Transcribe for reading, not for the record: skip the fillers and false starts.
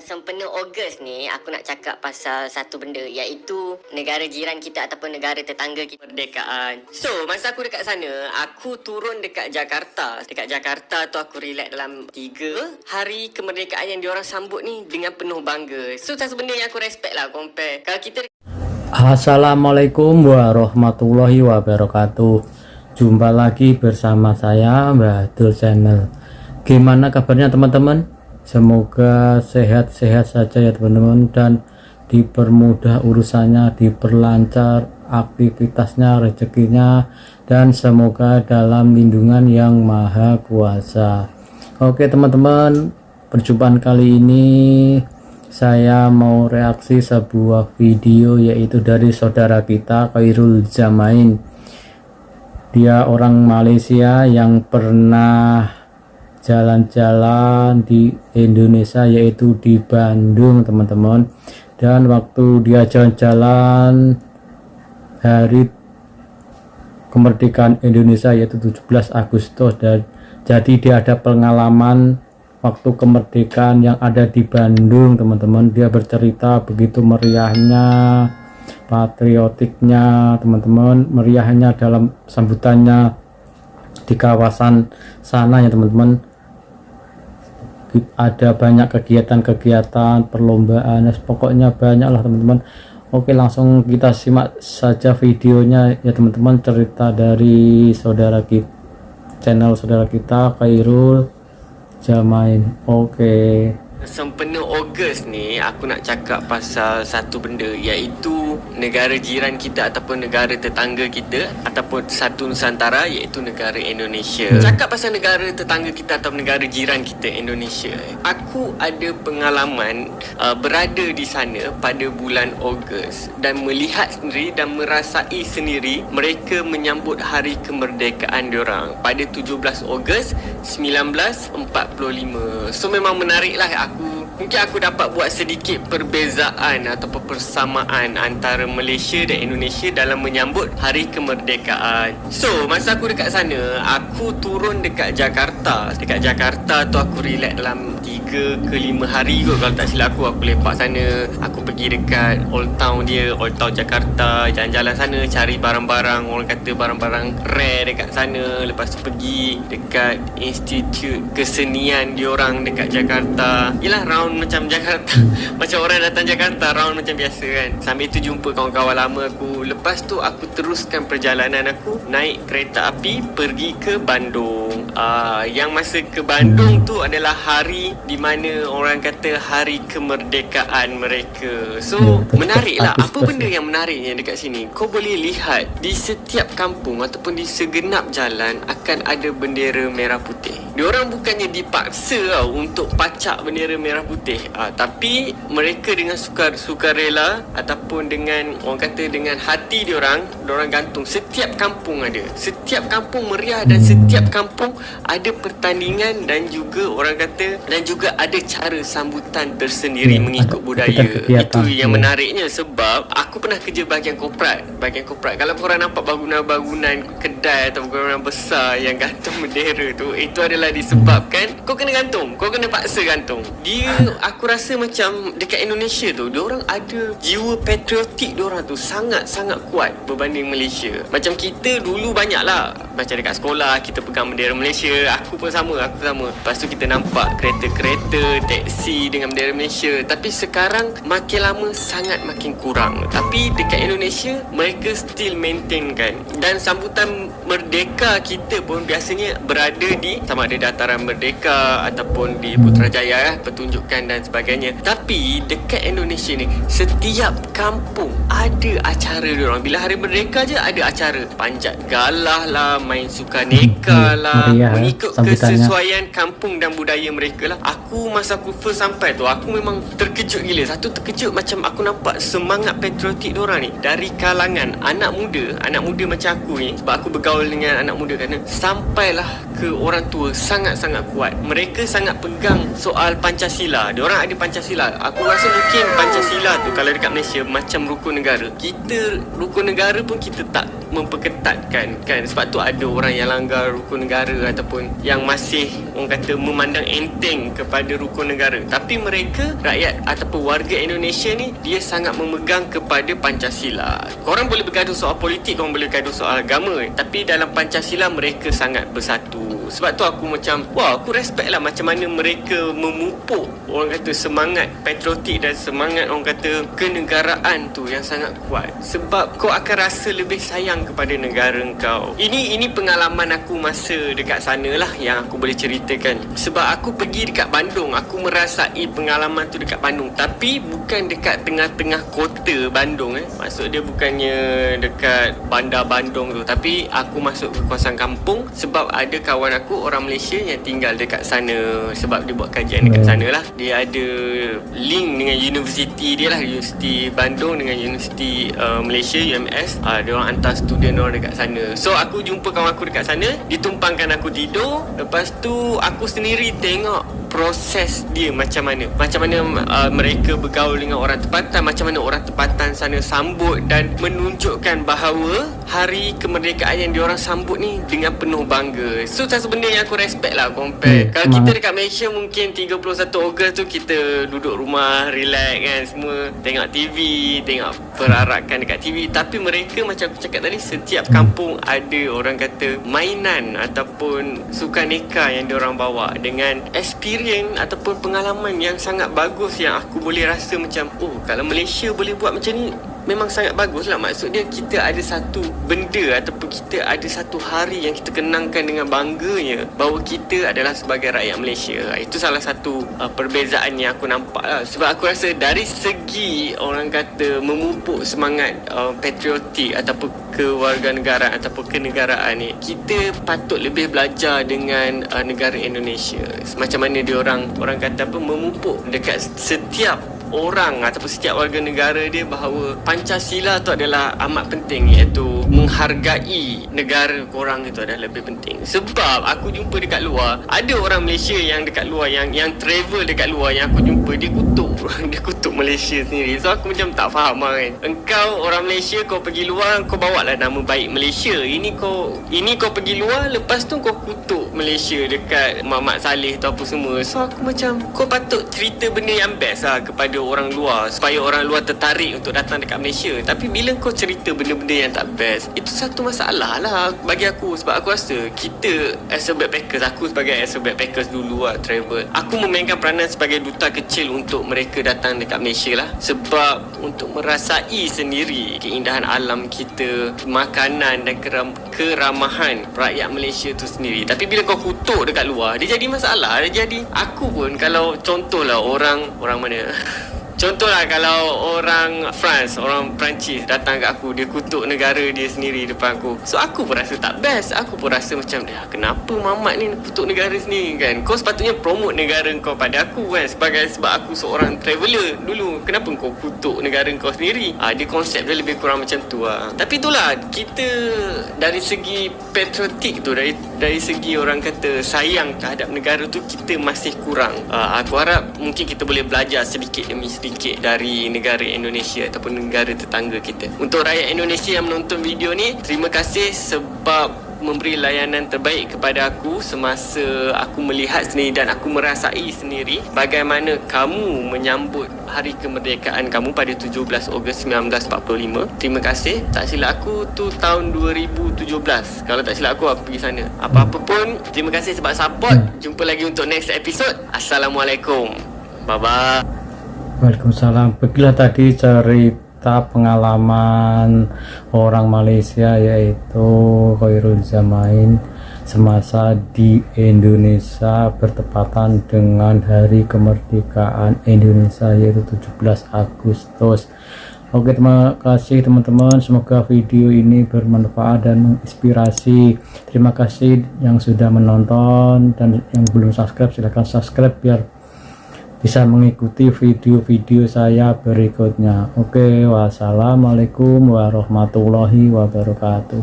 Sempena Ogos ni, aku nak cakap pasal satu benda, iaitu negara jiran kita ataupun negara tetangga kita kemerdekaan. So, masa aku dekat sana, aku turun dekat Jakarta. Dekat Jakarta tu aku relax dalam 3 hari kemerdekaan yang diorang sambut ni dengan penuh bangga. So, satu benda yang aku respect lah compare. Kalau kita... Assalamualaikum warahmatullahi wabarakatuh. Jumpa lagi bersama saya Mbah Dul Channel. Gimana kabarnya teman-teman? Semoga sehat-sehat saja ya teman-teman, dan dipermudah urusannya, diperlancar aktivitasnya, rezekinya, dan semoga dalam lindungan yang maha kuasa. Oke teman-teman, perjumpaan kali ini saya mau reaksi sebuah video, yaitu dari saudara kita Khairul Jamain. Dia orang Malaysia yang pernah jalan-jalan di Indonesia, yaitu di Bandung teman-teman. Dan waktu dia jalan-jalan hari kemerdekaan Indonesia, yaitu 17 Agustus, dan jadi dia ada pengalaman waktu kemerdekaan yang ada di Bandung teman-teman. Dia bercerita begitu meriahnya, patriotiknya teman-teman, meriahnya dalam sambutannya di kawasan sana ya teman-teman. Ada banyak kegiatan-kegiatan, perlombaan, pokoknya banyak lah teman-teman. Oke, langsung kita simak saja videonya ya teman-teman. Cerita dari saudara kita, channel saudara kita Khairul Jamain. Oke. Sempena Ogos ni, aku nak cakap pasal satu benda, iaitu negara jiran kita ataupun negara tetangga kita ataupun satu Nusantara, iaitu negara Indonesia. Cakap pasal negara tetangga kita atau negara jiran kita Indonesia, aku ada pengalaman berada di sana pada bulan Ogos dan melihat sendiri dan merasai sendiri mereka menyambut hari kemerdekaan diorang pada 17 Ogos 1945. So memang menarik lah. Mungkin aku dapat buat sedikit perbezaan ataupun persamaan antara Malaysia dan Indonesia dalam menyambut hari kemerdekaan. So, masa aku dekat sana, aku turun dekat Jakarta. Dekat Jakarta tu aku relax dalam 3 ke 5 hari kot kalau tak silap aku lepak sana. Aku pergi dekat Old Town dia, Old Town Jakarta, jalan-jalan sana, cari barang-barang, orang kata barang-barang rare dekat sana. Lepas tu pergi dekat Institut Kesenian diorang dekat Jakarta. Yelah, round macam Jakarta. Macam orang datang Jakarta, round macam biasa kan. Sambil tu jumpa kawan-kawan lama aku. Lepas tu aku teruskan perjalanan aku naik kereta api pergi ke Bandung. Yang masa ke Bandung tu adalah hari di mana orang kata hari kemerdekaan mereka. So menarik lah. Apa benda yang menariknya dekat sini? Kau boleh lihat di setiap kampung ataupun di segenap jalan akan ada bendera merah putih. Diorang bukannya dipaksa untuk pacak bendera merah putih, tapi mereka dengan sukarela ataupun dengan orang kata dengan hati diorang gantung. Setiap kampung ada, setiap kampung meriah, dan setiap kampung ada pertandingan dan juga orang kata dan juga ada cara sambutan tersendiri mengikut budaya. Itu yang menariknya, sebab aku pernah kerja bahagian korporat. Kalau korang nampak bangunan-bangunan kedai atau bangunan besar yang gantung bendera tu, itu adalah disebabkan kau kena gantung, kau kena paksa gantung. Dia, aku rasa macam dekat Indonesia tu, diorang ada jiwa patriotik diorang tu sangat-sangat kuat berbanding Malaysia. Macam kita dulu banyak lah, macam dekat sekolah kita pegang bendera Malaysia. Aku pun sama. Lepas tu kita nampak kereta-kereta, teksi dengan bendera Malaysia. Tapi sekarang makin lama sangat makin kurang. Tapi dekat Indonesia mereka still maintain kan. Dan sambutan merdeka kita pun biasanya berada di sama ada Dataran Merdeka ataupun di Putrajaya, pertunjukan dan sebagainya. Tapi dekat Indonesia ni, setiap kampung ada acara diorang. Bila hari merdeka je ada acara. Panjat galah lah, main sukaneka lah, mengikut kesesuaian kampung dan budaya mereka lah. Aku masa aku first sampai tu, aku memang terkejut gila. Satu terkejut macam aku nampak semangat patriotik diorang ni dari kalangan anak muda macam aku ni, sebab aku bergaul dengan anak muda kan, sampailah ke orang tua sangat-sangat kuat. Mereka sangat pegang soal Pancasila. Diorang ada Pancasila. Aku rasa mungkin Pancasila tu kalau dekat Malaysia macam rukun negara. Kita rukun negara pun kita tak memperketatkan kan, sebab tu ada ada orang yang langgar rukun negara ataupun yang masih orang kata memandang enteng kepada rukun negara. Tapi mereka, rakyat ataupun warga Indonesia ni, dia sangat memegang kepada Pancasila. Korang boleh bergaduh soal politik, korang boleh bergaduh soal agama, tapi dalam Pancasila mereka sangat bersatu. Sebab tu aku macam, wah, aku respect lah macam mana mereka memupuk orang kata semangat patriotik dan semangat orang kata kenegaraan tu yang sangat kuat. Sebab kau akan rasa lebih sayang kepada negara kau. Ini pengalaman aku masa dekat sana lah yang aku boleh ceritakan. Sebab aku pergi dekat Bandung, aku merasai pengalaman tu dekat Bandung, tapi bukan dekat tengah-tengah kota Bandung. Maksud dia bukannya dekat bandar Bandung tu, tapi aku masuk ke kawasan kampung sebab ada kawan aku orang Malaysia yang tinggal dekat sana. Sebab dia buat kajian dekat sana lah. Dia ada link dengan universiti dia lah, Universiti Bandung dengan Universiti Malaysia, UMS. Dia orang hantar student orang dekat sana. So aku jumpa kawan aku dekat sana, ditumpangkan aku tidur. Lepas tu aku sendiri tengok proses dia macam mana mereka bergaul dengan orang tempatan, macam mana orang tempatan sana sambut dan menunjukkan bahawa hari kemerdekaan yang diorang sambut ni dengan penuh bangga. So satu benda yang aku respect lah compare. Kalau kita dekat Malaysia mungkin 31 Ogos tu kita duduk rumah relax kan, semua tengok TV, tengok perarakan dekat TV. Tapi mereka macam aku cakap tadi, setiap kampung ada orang kata mainan ataupun sukaneka yang diorang bawa dengan experience ataupun pengalaman yang sangat bagus yang aku boleh rasa macam, oh, kalau Malaysia boleh buat macam ni memang sangat bagus lah. Maksud dia kita ada satu benda ataupun kita ada satu hari yang kita kenangkan dengan bangganya bahawa kita adalah sebagai rakyat Malaysia. Itu salah satu perbezaan yang aku nampak lah. Sebab aku rasa dari segi orang kata memupuk semangat patriotik ataupun kewarganegaraan ataupun kenegaraan ni, kita patut lebih belajar dengan negara Indonesia. Macam mana dia orang kata apa, memupuk dekat setiap orang ataupun setiap warga negara dia bahawa Pancasila tu adalah amat penting, iaitu menghargai negara korang itu adalah lebih penting. Sebab aku jumpa dekat luar, ada orang Malaysia yang dekat luar yang travel dekat luar yang aku jumpa, dia kutuk Malaysia sendiri. So aku macam tak faham lah kan. Engkau orang Malaysia, kau pergi luar, kau bawa lah nama baik Malaysia. Ini kau pergi luar, lepas tu kau kutuk Malaysia dekat Muhammad Saleh tu apa semua. So aku macam, kau patut cerita benda yang best lah kepada orang luar supaya orang luar tertarik untuk datang dekat Malaysia. Tapi bila kau cerita benda-benda yang tak best, itu satu masalah lah bagi aku. Sebab aku rasa kita as a backpackers, aku sebagai as a backpackers dulu lah, travel, aku memainkan peranan sebagai duta kecil untuk mereka datang dekat Malaysia lah. Sebab untuk merasai sendiri keindahan alam kita, makanan dan keramahan rakyat Malaysia tu sendiri. Tapi bila kau kutuk dekat luar, dia jadi masalah. Dia jadi, aku pun kalau contohlah orang mana contohlah kalau orang France, orang Perancis datang kat aku, dia kutuk negara dia sendiri depan aku. So aku pun rasa tak best. Aku pun rasa macam, kenapa Mamat ni kutuk negara sendiri kan? Kau sepatutnya promote negara kau pada aku kan, sebab aku seorang traveller dulu. Kenapa kau kutuk negara kau sendiri? Dia konsep dia lebih kurang macam tu lah. Tapi itulah, kita dari segi patriotik tu, dari segi orang kata sayang terhadap negara tu, kita masih kurang. Aku harap mungkin kita boleh belajar sedikit demi sedikit dari negara Indonesia ataupun negara tetangga kita. Untuk rakyat Indonesia yang menonton video ni, terima kasih sebab memberi layanan terbaik kepada aku semasa aku melihat sendiri dan aku merasai sendiri bagaimana kamu menyambut hari kemerdekaan kamu pada 17 Ogos 1945. Terima kasih. Tak silap aku tu tahun 2017. Kalau tak silap aku pergi sana. Apa-apa pun, terima kasih sebab support. Jumpa lagi untuk next episode. Assalamualaikum. Bye-bye. Waalaikumsalam. Begitulah tadi cerita pengalaman orang Malaysia, yaitu Khairul Zamain semasa di Indonesia bertepatan dengan hari kemerdekaan Indonesia, yaitu 17 Agustus. Oke, terima kasih teman-teman, semoga video ini bermanfaat dan menginspirasi. Terima kasih yang sudah menonton, dan yang belum subscribe silahkan subscribe biar bisa mengikuti video-video saya berikutnya. Oke, wassalamualaikum warahmatullahi wabarakatuh.